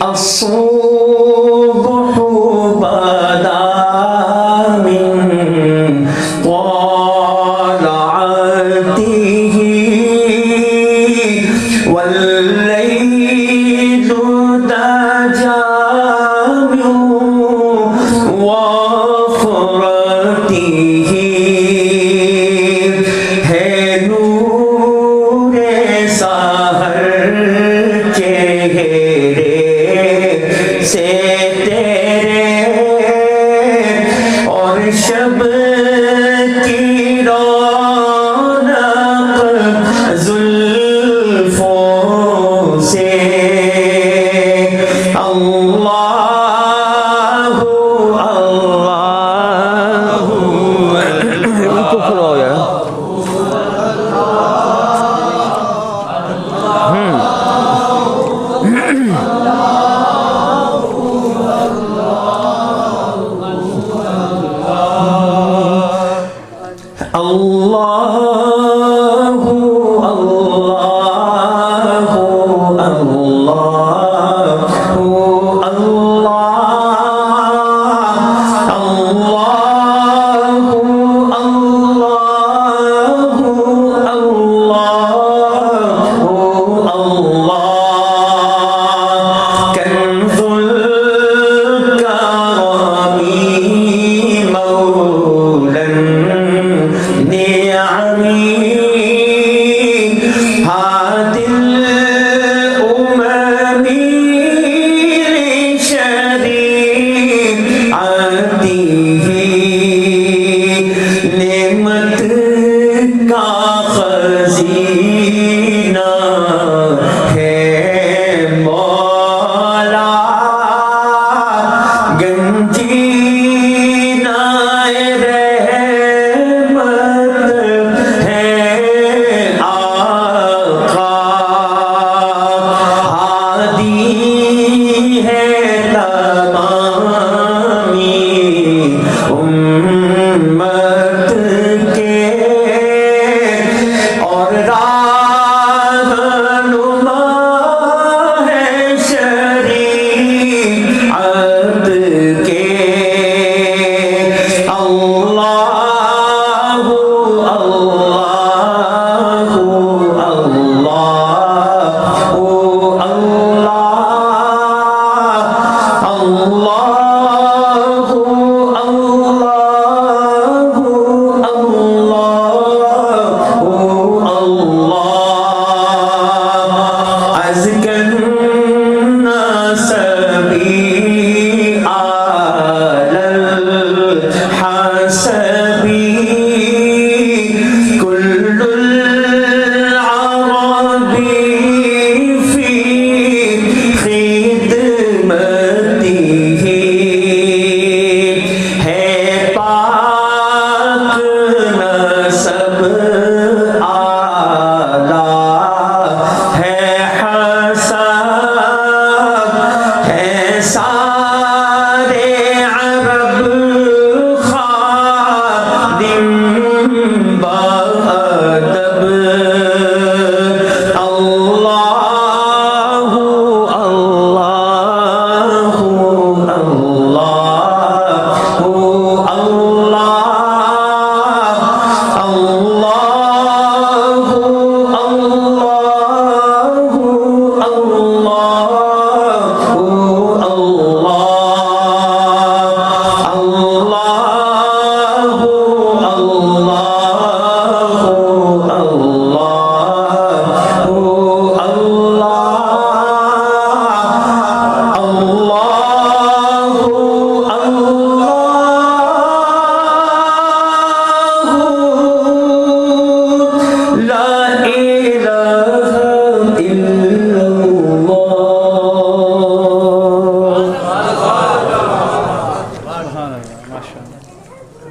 الصبح بدا من طلعته والليل دجى من وفرته ہے نور سحر چہرے سے تیرے اور شب کی رونق زلفوں سے اللہ اللہ کو کھلاؤ یار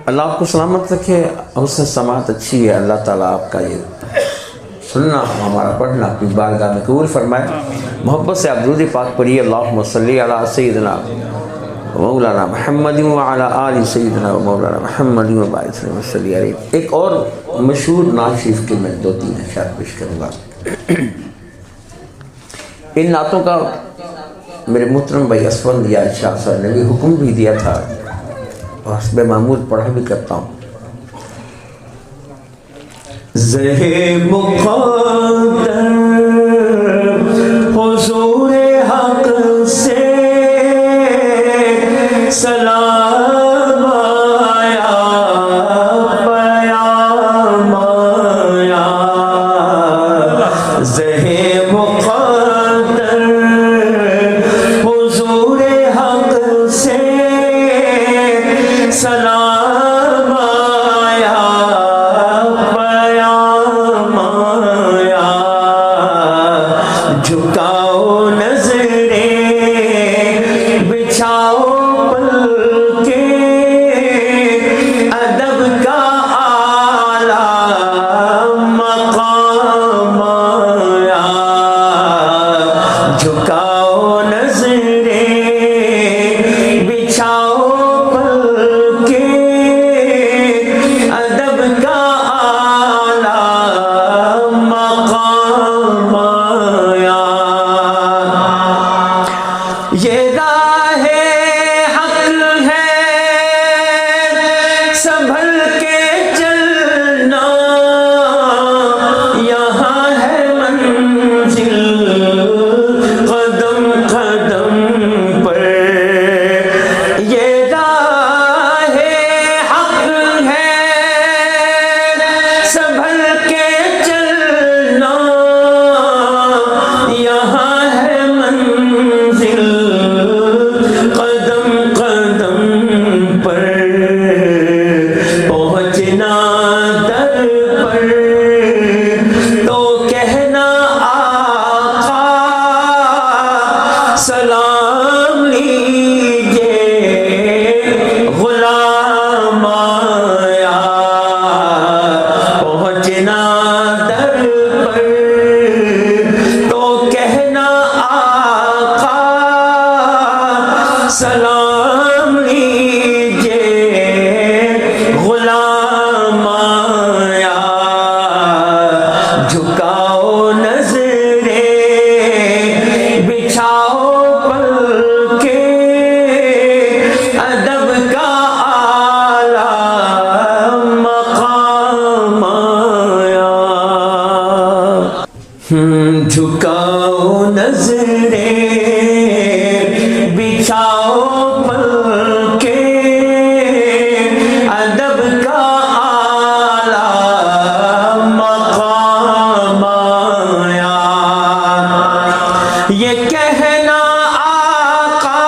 اللہ آپ کو سلامت رکھے، حسن سماعت اچھی ہے، اللہ تعالیٰ آپ کا یہ سننا ہمارا پڑھنا اپنی بارگاہ میں قبول فرمائے۔ محبت سے آپ درود پاک پڑھیے، اللہم صلی علی سیدنا مولانا محمد وعلی آل سیدنا مولانا محمد وبارک وسلم علیہ۔ ایک اور مشہور نعت شریف کے میں 2-3 اشعار پیش کروں گا۔ ان نعتوں کا میرے محترم بھائی اسفند یا شاہ صاحب نے بھی حکم بھی دیا تھا اور حسب معمول پڑھا بھی کرتا ہوں. زہ مقدر حضور حق سے سلام آیا پیام آیا. زہ مقدر حضور حق سے سلام آیا پیام آیا. جھکاؤ نظریں بچھاؤ پل کے ادب کا اعلیٰ مقام آیا. جھکاؤ نظریں بچھاؤ پل کے ادب کا اعلیٰ مقام آیا. یہ راہ حق ہے سنبھل کے چلنا یہاں ہے منزل قدم قدم پر. یہ راہ حق ہے سنبھل کے چلنا یہاں ہے منزل قدم قدم پر. پہنچنا در پر تو کہنا آقا سلام لیجے غلام آیا. پہنچنا در پر تو کہنا آقا سلام لیجے غلام آیا. جھکاؤ نظریں بچھاؤ پل کے ادب کا اعلیٰ مقام آیا. جھکاؤ نظریں بچھاؤ پل کے ادب کا اعلیٰ مقام آیا. یہ کہنا آقا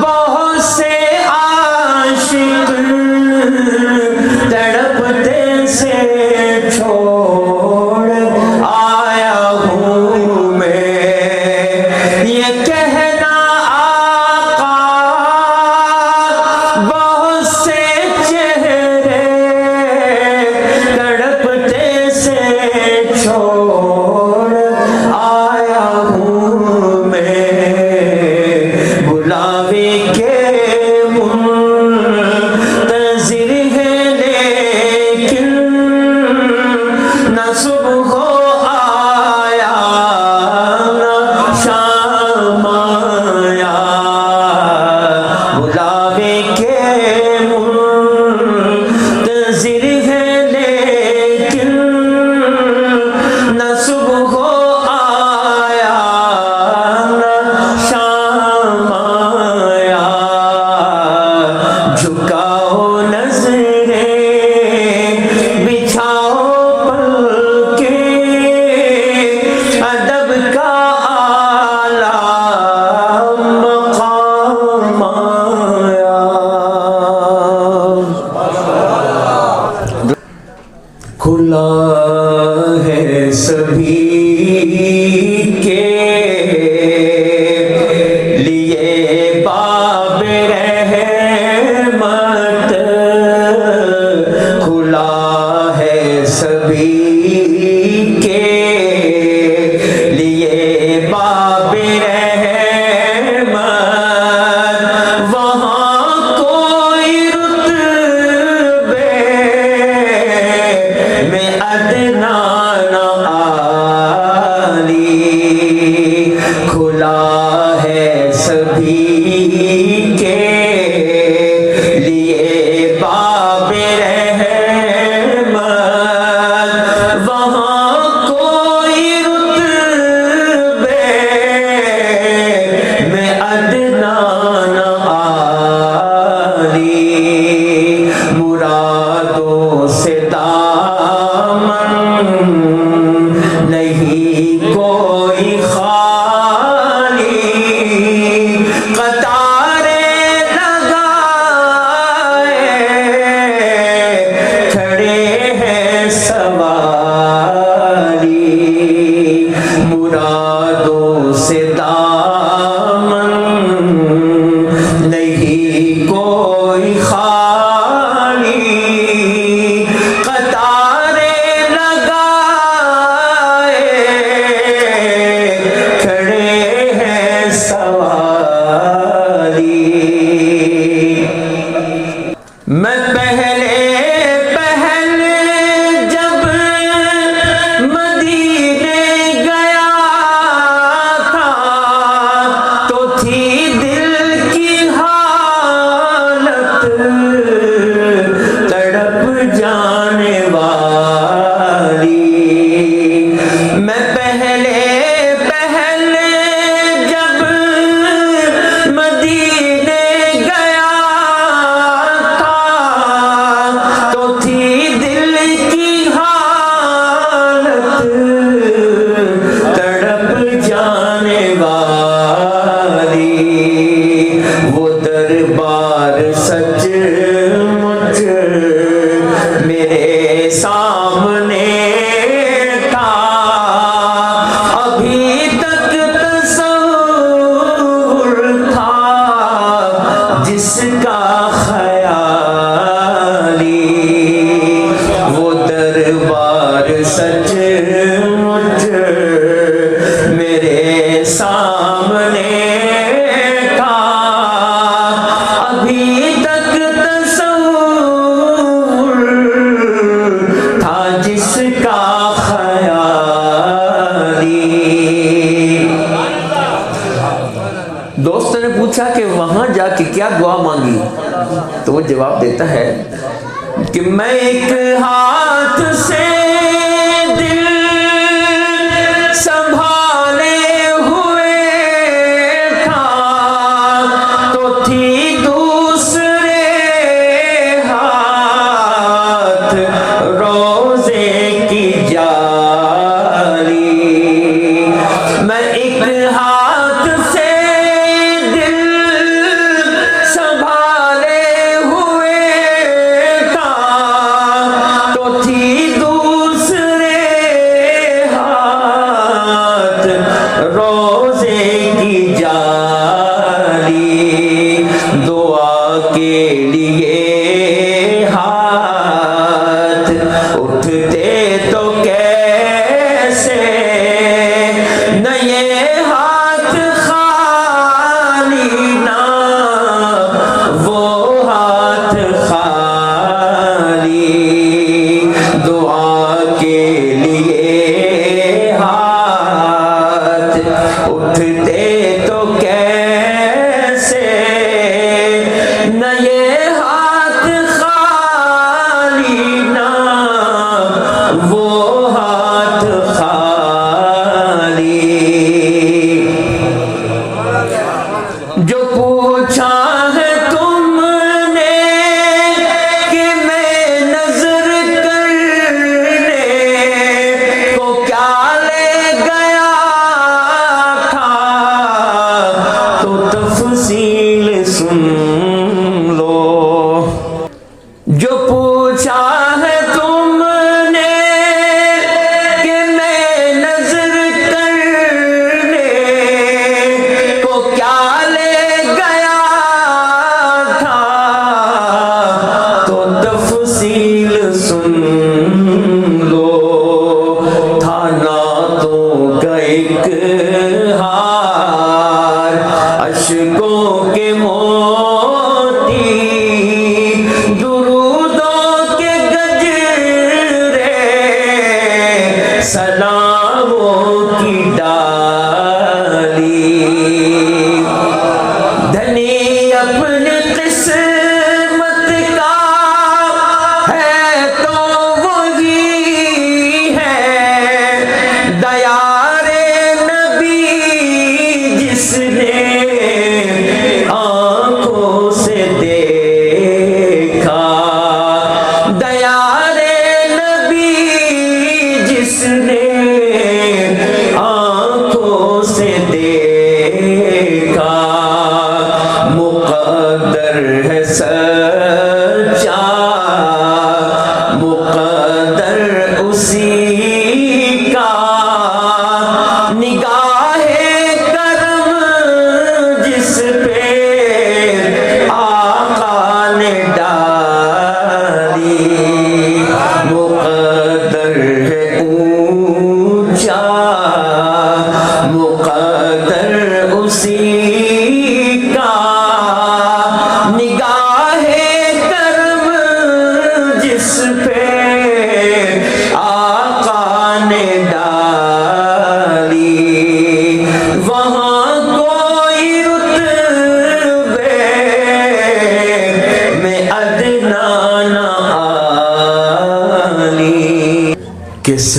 بہت سے عاشق تڑپتے سے چھوڑ آیا ہوں میں. یہ کہنا آقا بہت سے چہرے تڑپتے سے چھوڑ آیا ہوں میں. بلاوے کے منتظر ہے لیکن نہ صبح آیا نہ شام آیا. بلاوے کے منتظر ہے لیکن نہ صبح آیا نہ سواری میں پہلے جب مدینے گیا تھا تو تھی دل کی حالت تڑپ جانے والی میں پہلے جب مدینے گیا تھا تو تھی دل کی حالت تڑپ جانے والی وہ دربار سچ مجھ میرے سامنے تھا ابھی تک تصور تھا جس کا خیالی وہ دربار سچ مجھ میرے سامنے تھا ابھی تک تصور تھا جس کا خیالی دوست نے پوچھا کہ وہاں جا کے کیا دعا مانگی تو وہ جواب دیتا ہے کہ میں ایک ہاتھ سے دل سنبھالے ہوئے تھا تو تھی دوسرے ہاتھ روزے کی جاری میں ایک ہاتھ سے دل سنبھالے ہوئے تھا تو تھی دوسرے ہاتھ روزے کی جاری دعا کے لیے ہاتھ اٹھتے تو کیسے نہ یہ ہاتھ خالی نہ وہ ہاتھ خالی دعا کے لیے ہاتھ اٹھتے تو کیسے نہ یہ ہاتھ خالی نہ وہ ہاتھ خالی جو پوچھا ہے تم نے کہ میں نظر کرنے کو کیا لے گیا تھا تو تفصیل سن لو جو پوچھا ہے تم نے کہ میں نظر کرنے کو کیا لے گیا تھا تو تفصیل سن لو تھا نعتوں کا ایک ہار اشکوں کے موتی درودوں کے گجرے سلاموں کی ڈالی دھنی اپنی قسمت کا ہے تو وہی ہے دیار نبی جس نے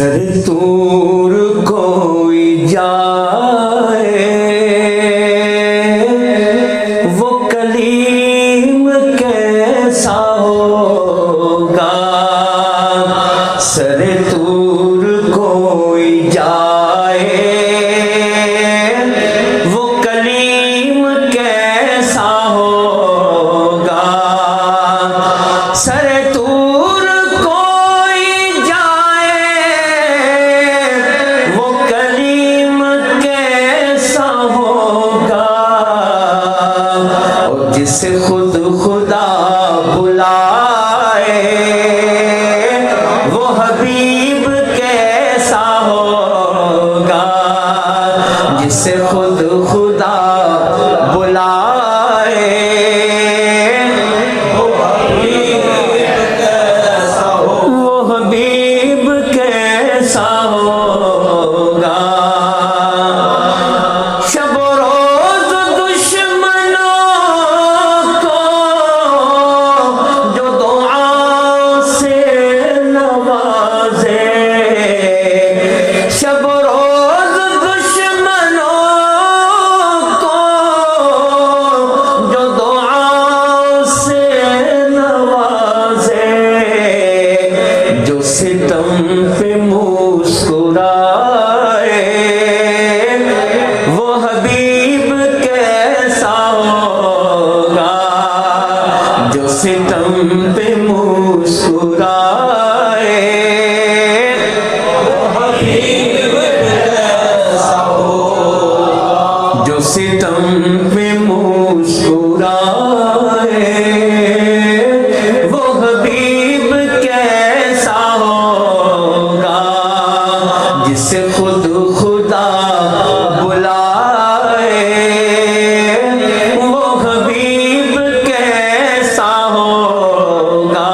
سر طور کوئی جائے وہ کلیم کیسا ہوگا، سر طور کوئی جائے وہ کلیم کیسا ہوگا، سر طور کوئی جائے وہ کلیم کیسا ہوگا، اور جسے خود خدا بلائے وہ حبیب کیسا ہوگا، جسے خود خدا بلائے وہ حبیب کیسا ہوگا، شب و روز دشمنوں کو جو دعا سے نوازے، شب و روز دشمنوں کو جو دعا سے نوازے، جو ستم پہ مسکرائے وہ حبیب کیسا ہوگا، جو ستم پہ مسکرائے وہ حبیب کیسا ہوگا، جو ستم پہ مسکرائے وہ حبیب کیسا ہوگا، جسے خود خدا بلائے وہ حبیب کیسا ہوگا،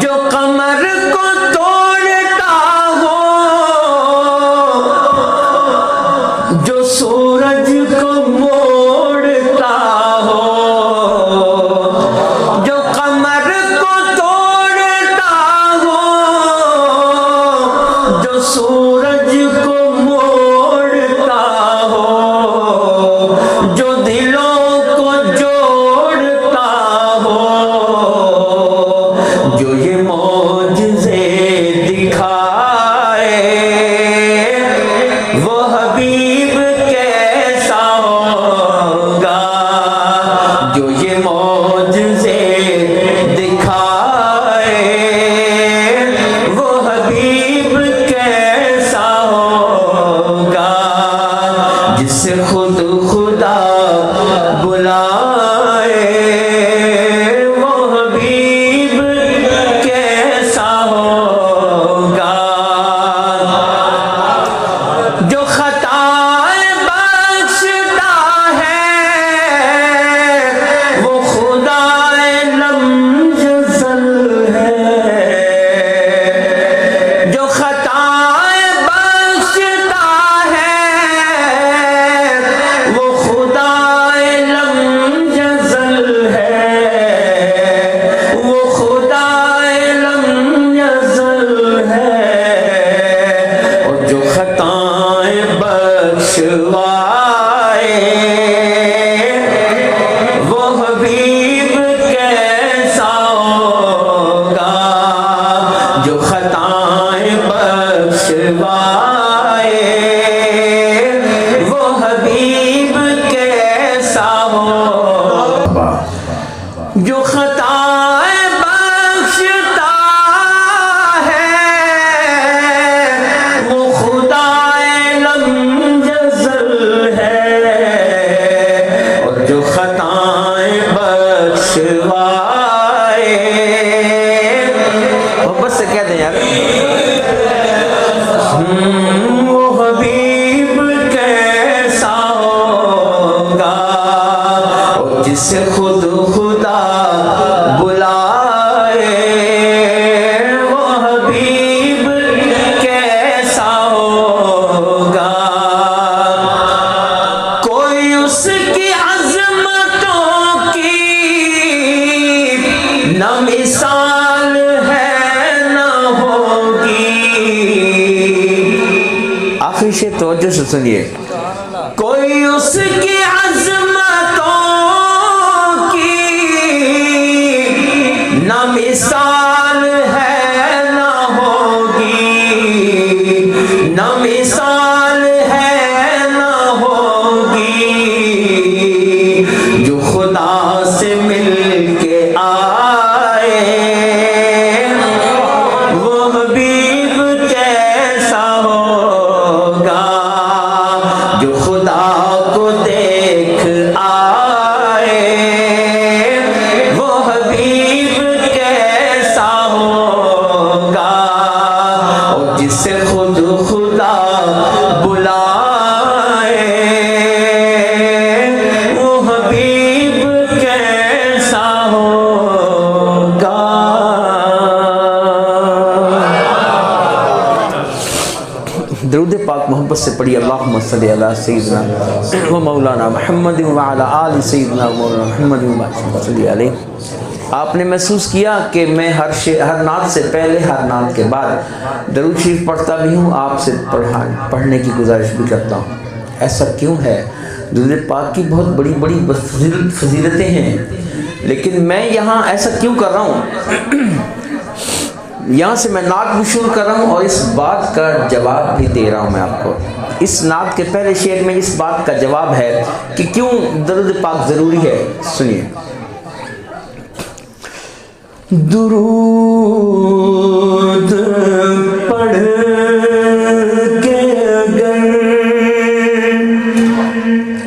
جو قمر کو توڑتا ہو، جو سورج کو موڑتا ہو، جو قمر کو توڑتا ہو، جو سورج کو موڑتا ہو، جو دلوں کو جوڑتا ہو، جو یہ معجزے دکھائے وہ حبیب کیسا ہوگا، جو یہ معجزے دکھائے وہ حبیب کیسا ہوگا، جسے خود خدا بلائے وہ حبیب کیسا ہوگا، جو خطائیں بخشتا ہے وہ خدا لم یزل ہے، جو خطائیں بخشتا ہے وہ خدا لم یزل ہے، وہ خدا لم یزل ہے، اور جو خطائیں بخشوائے وہ حبیب کیسا ہوگا، جو خطائیں بخشوائے وہ حبیب کیسا ہوگا، جو خطائیں بخشتا ہے وہ خدا لم یزل ہے، اور جو خطائیں بخشوائے محبت سے کہہ دیں یار وہ حبیب کیسا ہوگا، اور جسے خود خدا بلائے وہ حبیب کیسا ہوگا، کوئی اس کی عظمتوں کی نہ مثال ہے نہ ہوگی، سنیے، کوئی اس کی عظمتوں کی نہ مثال ہے نہ ہوگی، نہ مثال ہے نہ ہوگی، جو خدا سے مل کے آئے وہ حبیب کیسا ہوگا، جو خدا کو دیکھ آئے وہ حبیب کیسا ہوگا، اور جسے خود خدا بلائے وہ حبیب کیسا ہوگا۔ درود پاک محبت سے پڑھی، اللہم صلی علی سیدنا و مولانا محمد وعلی آل سیدنا و مولانا محمد صلی علیہ۔ آپ نے محسوس کیا کہ میں ہر نعت سے پہلے، ہر نعت کے بعد درود شریف پڑھتا بھی ہوں، آپ سے پڑھنے کی گزارش بھی کرتا ہوں۔ ایسا کیوں ہے؟ درود پاک کی بہت بڑی بڑی فضیلتیں ہیں، لیکن میں یہاں ایسا کیوں کر رہا ہوں؟ یہاں سے میں نعت بھی شروع کر رہا ہوں اور اس بات کا جواب بھی دے رہا ہوں میں آپ کو۔ اس نعت کے پہلے شعر میں اس بات کا جواب ہے کہ کیوں درود پاک ضروری ہے۔ سنیے، درود پڑھ کے اگر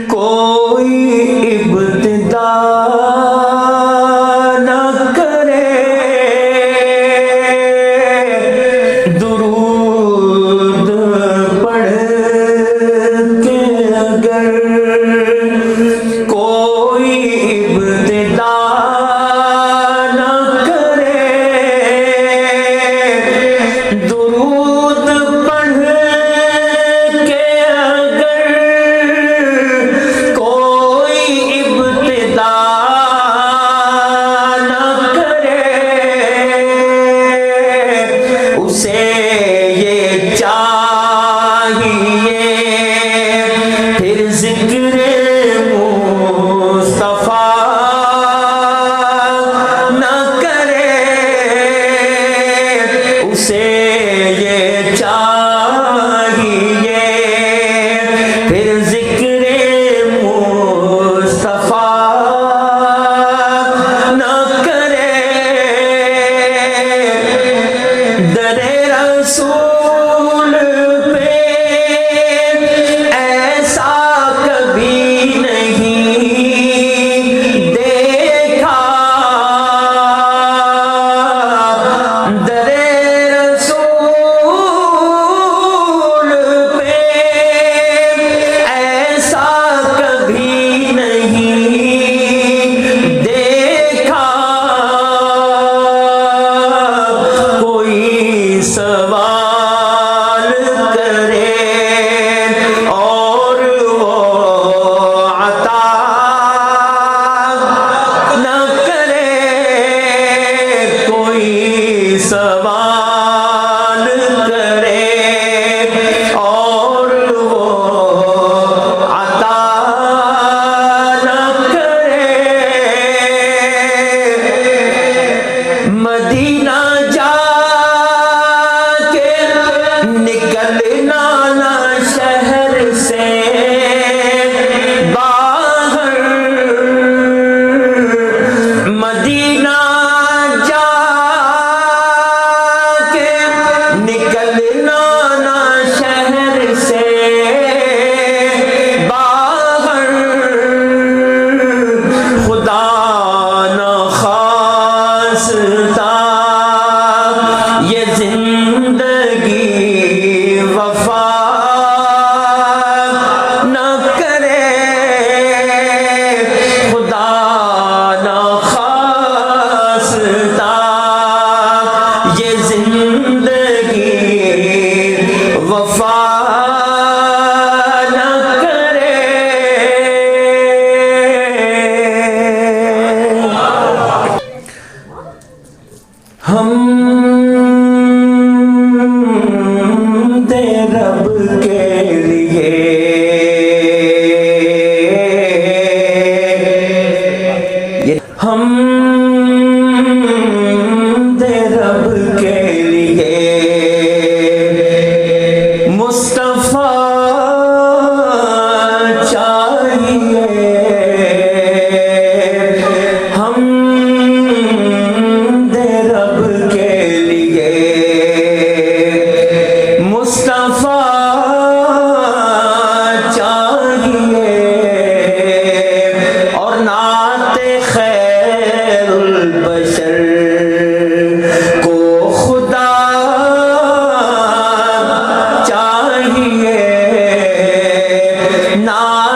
کوئی ابتدا نہ کرے، درود پڑھ کے اگر کوئی ابتدا نہ کرے، درود پڑھ کے اگر کوئی ابتدا نہ کرے، اسے یہ چاہیے پھر ذکر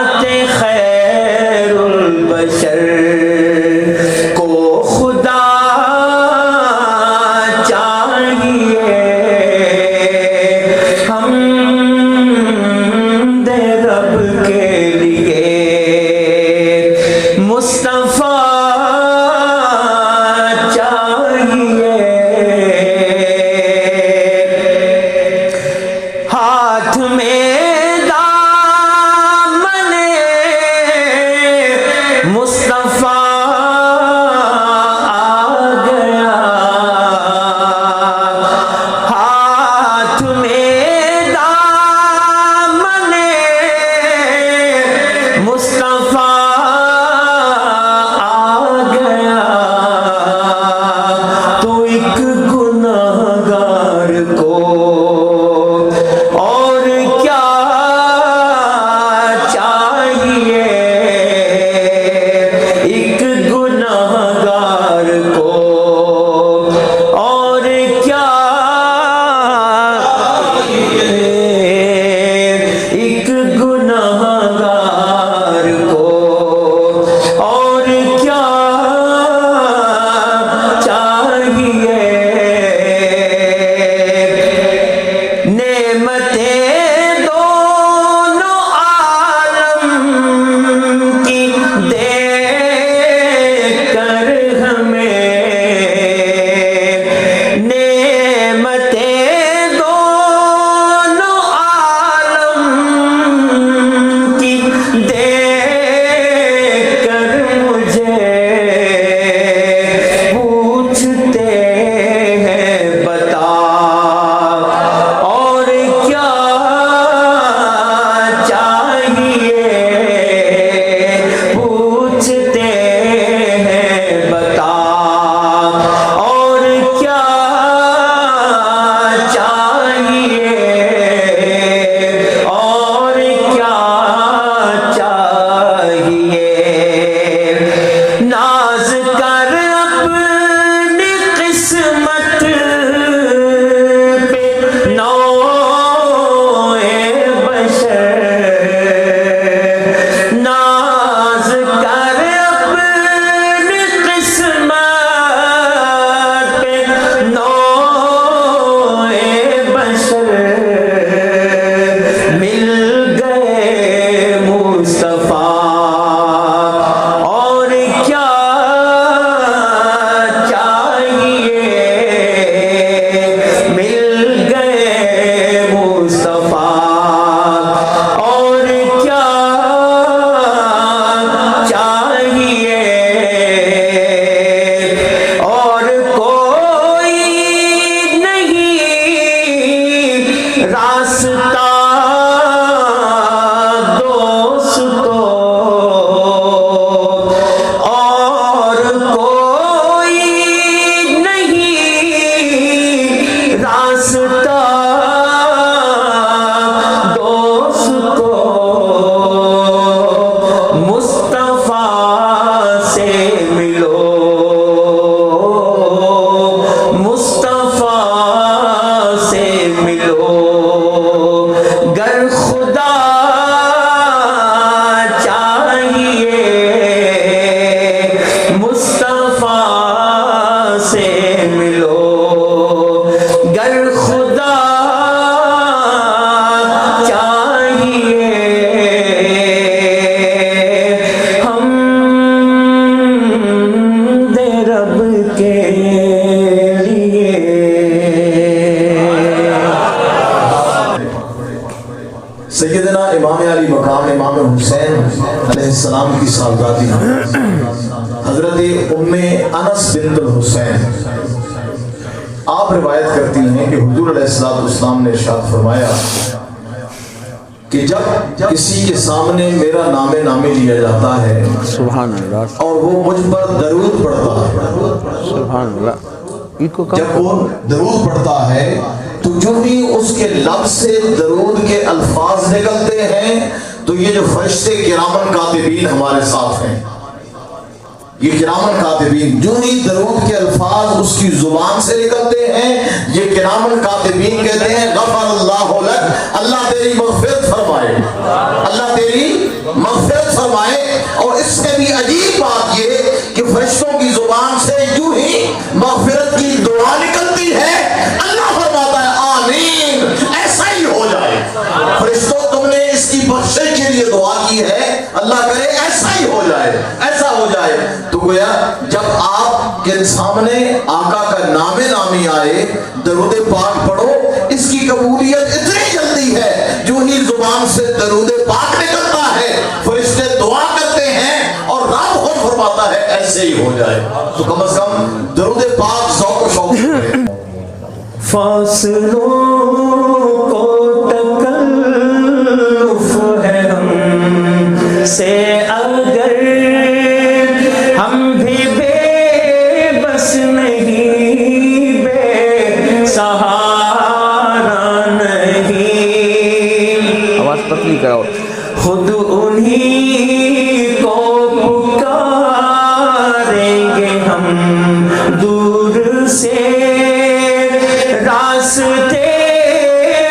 ذات خیر البشر کو خدا چاہیے، ہم دے رب کے لیے مصطفیٰ چاہیے، ہاتھ میں دامن مصطفیٰ آ گیا، ہاتھ میں دامن مصطفیٰ آ گیا، تو ایک گناہگار کو اور کیا چاہیے، ایک گناہگار کو اور کیا ایک گناہگار کو اور کیا چاہیے، نعمتیں دونوں عالم کی دیکھ کر ہمیں، نعمتیں دونوں عالم کی دیکھ کر مجھے پوچھتے ہیں بتا اور کیا چاہیے، پوچھتے ہیں بتا اور کیا چاہیے، اور کیا چاہیے، ناز کر اپنی قسمت پہ نوع بشر، ناز کر اپنی قسمت پہ نوع بشر، مل گئے مصطفیٰ اور کیا چاہیے، مل گئے مصطفیٰ اور کیا چاہیے، اور کوئی نہیں راستہ دوستو، اور کوئی نہیں راستہ دوستو، مصطفیٰ سے ملو، مصطفیٰ سے ملو، گر خدا چاہیے، مصطفیٰ سے ملو، گر خدا چاہیے، ہم دے رب کے لیے سیدنا امام علی مقام امام حسین علیہ السلام کی سالگاتی حضرت ام انس بنت الحسین آپ روایت کرتی ہیں کہ حضور علیہ السلام نے ارشاد فرمایا کہ جب کسی کے سامنے میرا نام نامی لیا جاتا ہے سبحان اللہ، اور وہ مجھ پر درود پڑھتا ہے، سبحان اللہ، جب وہ درود پڑھتا ہے تو جو بھی اس کے لفظ سے درود کے الفاظ نکلتے ہیں تو یہ جو فرشتے کرامن کاتبین ہمارے ساتھ ہیں، یہ کرامن کاتبین جو ہی درود کے الفاظ اس کی زبان سے نکلتے ہیں یہ کرامن کاتبین کہتے ہیں غفر اللہ لک، اللہ تیری مغفرت فرمائے، اللہ تیری مغفرت فرمائے۔ اور اس سے بھی عجیب بات یہ کہ فرشتوں کی زبان سے یوں ہی مغفرت کی دعا نکلتی ہے، اللہ فرماتا ہے آمین، ایسا ہی ہو جائے۔ فرشتوں تم نے اس کی بخشش کے لیے دعا کی ہے، اللہ کرے ایسا ہی ہو جائے، ایسا ہو جائے۔ تو گویا جب آپ کے سامنے آقا کا نام نامی آئے، درود پاک پڑھو، اس کی قبولیت اتنی جلدی ہے جو ہی زبان سے درود پاک نکلتا ہے فرشتے دعا کرتے ہیں اور رب خود فرماتا ہے ایسے ہی ہو جائے۔ تو کم از کم درود پاک ذوق و شوق سے فاصلوں کو تکلف ہے ہم سے اگر ہم بھی بے بس نہیں، بے سہارا نہیں، آواز پتلی کرو، خود انہی کو پکاریں گے ہم دور سے، راستے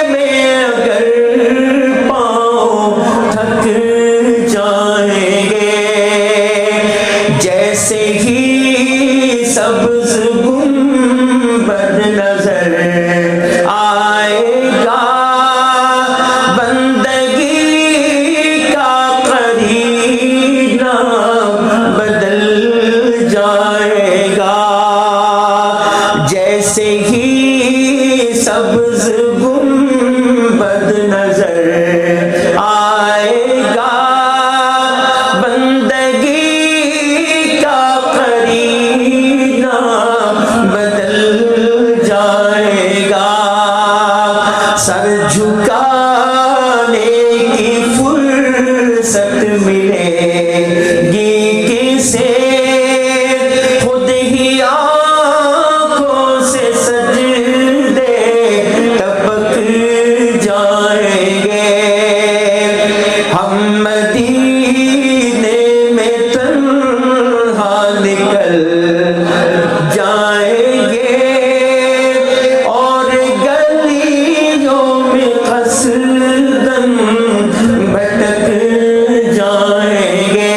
میں اگر پاؤں تھک جائیں گے، جیسے ہی سبز گنبد نظر آئے گا، بندگی کا قرینہ بدل جائے گا، جیسے ہی سبز گنبد نظر آئے گا، بندگی کا قرینہ بدل جائے گا، سر جھکانے کی فرصت ملے گی کسے، خود ہی آنکھوں سے سجدے ٹپک جائیں گے، ہم مدینے میں تنہا نکل جائیں گے، اور گلیوں میں قصداً بھٹک جائیں گے،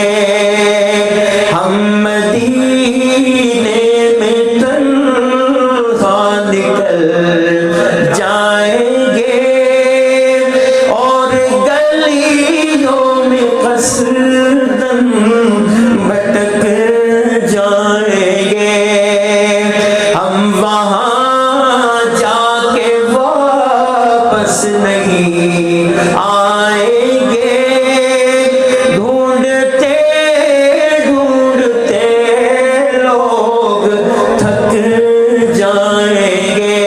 ہم مدینے میں تنہا نکل جائیں گے، اور گلیوں میں قصداً بھٹک جائیں گے، ہم وہاں جا کے واپس نہیں آئیں گے، ڈھونڈتے ڈھونڈتے لوگ تھک جائیں گے،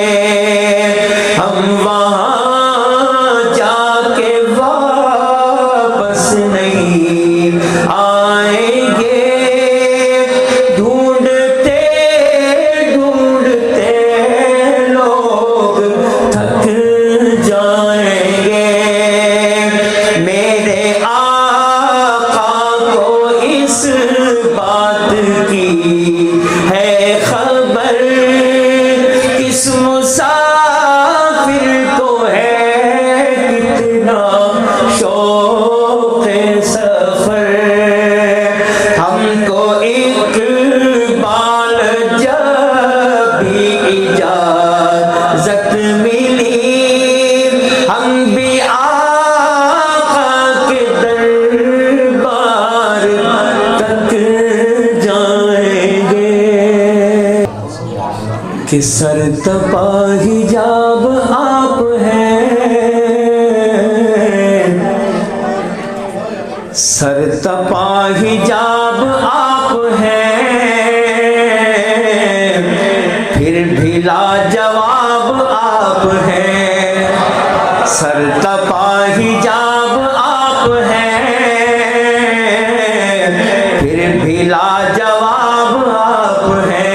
ہم وہاں جا کے واپس نہیں آئیں گے، ڈھونڈتے ڈھونڈتے لوگ تھک جائیں گے، میرے آقا کو اس بات کی ہے خبر، کس مسافر کو ہے کتنا شوق سفر، ہم کو اقبال جب بھی اجازت ملی، ہم بھی آقا کے دربار تک جائیں گے، کہ سر تپا حجاب آپ ہیں، سر تپا حجاب آپ ہیں، پھر بھی لاجواب آپ ہیں، سر تپا حجاب آپ ہیں، پھر بھی لاجواب آپ ہیں،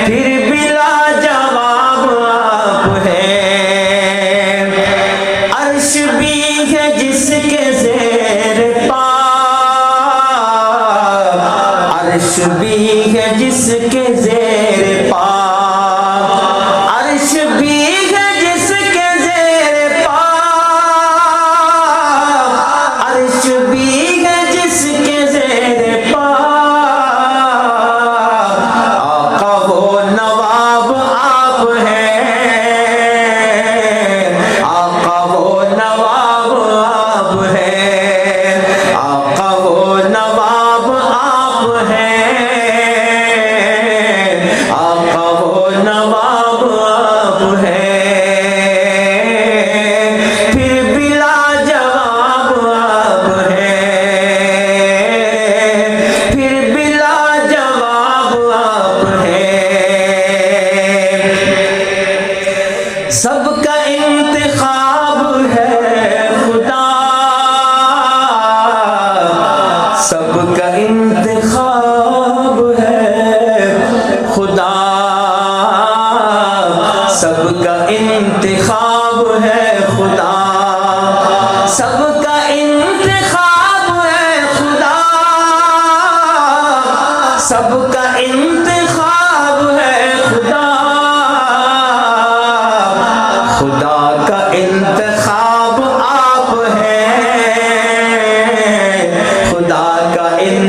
پھر بھی لاجواب آپ ہیں، عرش بھی ہے جس کے زیر پا، عرش بھی ہے جس کے زیر پا،